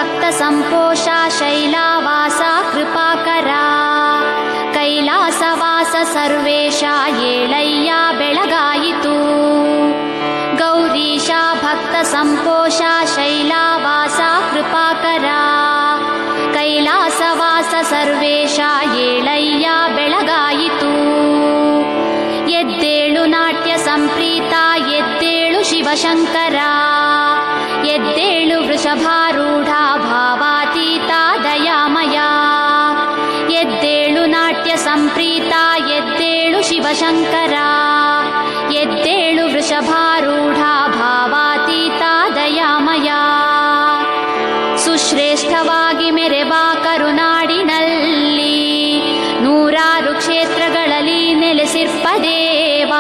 ಸದ್ಭಕ್ತ ಸಂಪೋಷ ಶೈಲಾವಾಸ ಕೃಪಾಕರ ಕೈಲಾಸವಾಸ ಸರ್ವೇಶ ಏಳಯ್ಯ ಬೆಳಗಾಯಿತು. ಗೌರೀಶ ಭಕ್ತ ಸಂಪೋಷ ಶೈಲಾವಾಸ ಕೃಪಾಕರ ಕೈಲಾಸವಾಸ ಸರ್ವೇಶ ಏಳಯ್ಯ ಬೆಳಗಾಯಿತು. ಎದ್ದೇಳು ನಾಟ್ಯ ಸಂಪ್ರೀತ ಎದ್ದೇಳು ಶಿವಶಂಕರ ಎದ್ದೇಳು ವೃಷಭಾರೂಢ ಭಾವಾತೀತ ದಯಾಮಯ. ಎದ್ದೇಳು ನಾಟ್ಯ ಸಂಪ್ರೀತ ಎದ್ದೇಳು ಶಿವಶಂಕರ ಎದ್ದೇಳು ವೃಷಭಾರೂಢ ಭಾವಾತೀತ ದಯಾಮಯ. ಸುಶ್ರೇಷ್ಠವಾಗಿ ಮೆರೆವ ಕರುನಾಡಿನಲ್ಲಿ ನೂರಾರು ಕ್ಷೇತ್ರಗಳಲ್ಲಿ ನೆಲೆಸಿರ್ಪ ದೇವ.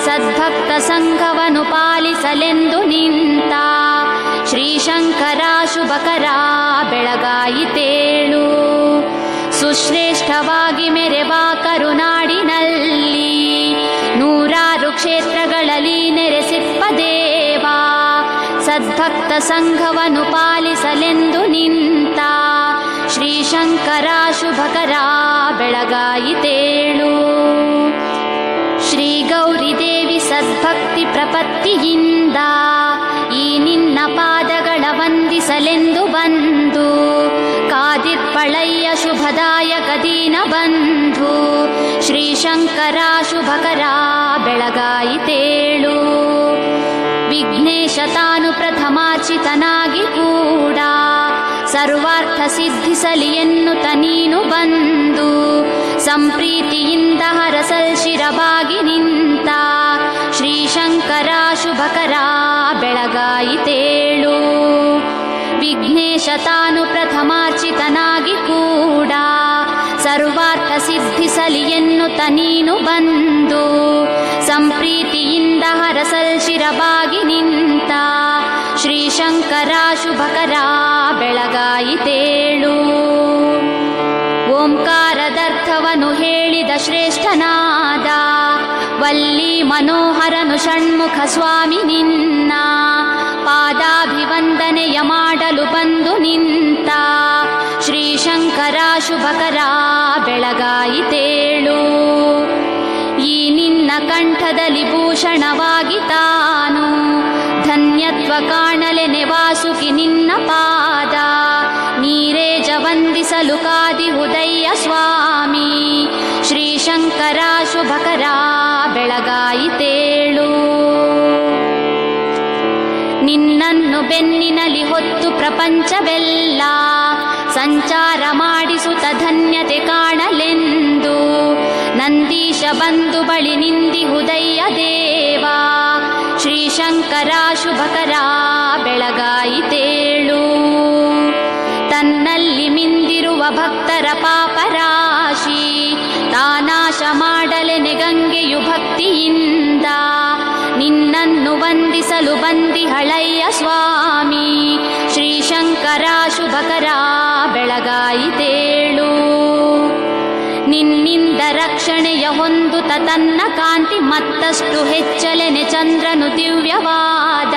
ಸದ್ಭಕ್ತ ಸಂಘವನ್ನು ಪಾಲಿಸಲೆಂದು ನಿಂತ ಶ್ರೀಶಂಕರ ಶುಭಕರ ಬೆಳಗಾಯಿತೇಳು. ಸುಶ್ರೇಷ್ಠವಾಗಿ ಮೆರೆವ ಕರುನಾಡಿನಲ್ಲಿ ನೂರಾರು ಕ್ಷೇತ್ರಗಳಲ್ಲಿ ನೆಲೆಸಿರ್ಪ ದೇವ. ಸದ್ಭಕ್ತ ಸಂಘವನ್ನು ಪಾಲಿಸಲೆಂದು ನಿಂತ ಶ್ರೀಶಂಕರ ಶುಭಕರ ಬೆಳಗಾಯಿತೇಳು. ಶ್ರೀ ಗೌರಿದೇವಿ ಸದ್ಭಕ್ತಿ ಪ್ರಪತ್ತಿಯಿಂದ ಈ ನಿನ್ನ ಪಾದಗಳ ವಂದಿಸಲೆಂದು ಬಂದು ಕಾದಿರ್ಪಳಯ್ಯ ಶುಭದಾಯಕ ದೀನ ಬಂಧು ಶ್ರೀಶಂಕರ ಶುಭಕರ ಬೆಳಗಾಯಿತೇಳು. ವಿಘ್ನೇಶ ತಾನು ಪ್ರಥಮಾರ್ಚಿತನಾಗಿ ಕೂಡ ಸರ್ವಾರ್ಥ ಸಿದ್ಧಿಸಲಿ ಎನ್ನುತ್ತ ನೀನು ಬಂದು ಸಂಪ್ರೀತಿಯಿಂದ ಹರಸಲ್ ಶಿರವಾಗಿ ನಿಂತ ಶ್ರೀಶಂಕರ ಶುಭಕರ ಬೆಳಗಾಯಿತೇಳು. ವಿಘ್ನೇಶ ತಾನು ಪ್ರಥಮಾರ್ಚಿತನಾಗಿ ಕೂಡ ಸರ್ವಾರ್ಥ ಸಿದ್ಧಿಸಲಿ ಎನ್ನುತ್ತ ನೀನು ಬಂದು ಸಂಪ್ರೀತಿಯಿಂದ ಹರಸಲ್ ಶಿರವಾಗಿ ನಿಂತ ಶ್ರೀಶಂಕರ ಶುಭಕರ ಬೆಳಗಾಯಿತೇಳು. ಓಂಕಾರದರ್ಥವನ್ನು ಹೇಳಿದ ಶ್ರೇಷ್ಠನಾದ ವಲ್ಲಿ ಮನೋಹರನು ಷಣ್ಮುಖ ಸ್ವಾಮಿ ನಿನ್ನ ಪಾದಾಭಿವಂದನೆಯ ಮಾಡಲು ಬಂದು ನಿಂತ ಶ್ರೀಶಂಕರ ಶುಭಕರ ಬೆಳಗಾಯಿತೇಳು. ಈ ನಿನ್ನ ಕಂಠದಲ್ಲಿ ಭೂಷಣವಾಗಿ ತಾನು ಧನ್ಯತ್ವ ಕಾಣಲೆನೆ ವಾಸುಕಿ ನಿನ್ನ ಪಾದ ನೀರೇಜ ವಂದಿಸಲು ಕಾದಿಹುದಯ್ಯ ಸ್ವಾಮಿ ಶ್ರೀಶಂಕರ ಶುಭಕರ ಬೆಳಗಾಯಿತೇಳು. ನಿನ್ನನ್ನು ಬೆನ್ನಿನಲ್ಲಿ ಹೊತ್ತು ಪ್ರಪಂಚವೆಲ್ಲ ಸಂಚಾರ ಮಾಡಿಸುತ್ತ ಧನ್ಯತೆ ಕಾಣಲೆಂದು ನಂದೀಶ ಬಂದು ಬಳಿ ನಿಂದಿಹುದಯ್ಯ ದೇವ ಶ್ರೀಶಂಕರ ಶುಭಕರ ಬೆಳಗಾಯಿತೇಳು. ತನ್ನಲ್ಲಿ ಮಿಂದಿರುವ ಭಕ್ತರ ಪಾಪರಾಶಿ ತಾನಾಶ ಮಾಡಲೆನೆ ಗಂಗೆಯು ಭಕ್ತಿಯಿಂದ ನಿನ್ನನ್ನು ವಂದಿಸಲು ಬಂದಿಹಳಯ್ಯ ಸ್ವಾಮಿ ಶ್ರೀಶಂಕರ ಶುಭಕರ ಬೆಳಗಾಯಿತೇಳು. ನಿನ್ನಿಂದ ರಕ್ಷಣೆಯ ಹೊಂದುತ್ತ ತನ್ನ ಕಾಂತಿ ಮತ್ತಷ್ಟು ಹೆಚ್ಚಲೆನೆ ಚಂದ್ರನು ದಿವ್ಯವಾದ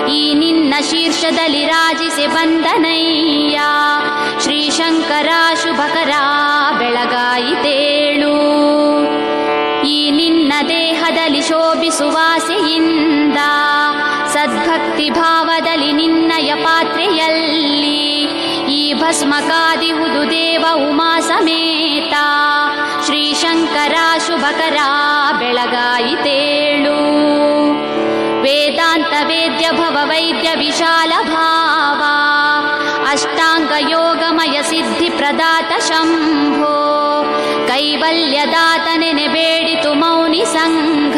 ಈ ನಿನ್ನ ಶೀರ್ಷದಲ್ಲಿ ರಾಜಿಸಿ ಬಂದನಯ್ಯ ಶ್ರೀಶಂಕರ ಶುಭಕರ ಬೆಳಗಾಯಿತೇಳು. ಈ ನಿನ್ನ ದೇಹದಲ್ಲಿ ಶೋಭಿಸುವಾಸೆಯಿಂದ ಸದ್ಭಕ್ತಿ ಭಾವದಲ್ಲಿ ನಿನ್ನಯ ಪಾತ್ರೆಯಲ್ಲಿ ಈ ಭಸ್ಮ ಕಾದಿಹುದು ದೇವ ಉಮಾ ಸಮೇತ ಶ್ರೀಶಂಕರ ಶುಭಕರ ಬೆಳಗಾಯಿತೇಳು. ವೇದಾಂತ ವೇದ್ಯ ಭವ ವೈದ್ಯ ವಿಶಾಲ ಭಾವ ಅಷ್ಟಾಂಗ ಯೋಗಮಯ ಸಿದ್ಧಿ ಪ್ರದಾತ ಶಂಭೋ ಕೈವಲ್ಯದಾತನೆನೆ ಬೇಡಿತು ಮೌನಿ ಸಂಘ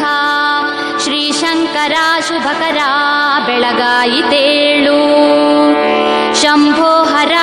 ಶ್ರೀಶಂಕರ ಶುಭಕರ ಬೆಳಗಾಯಿತೇಳು. ಶಂಭೋ ಹರ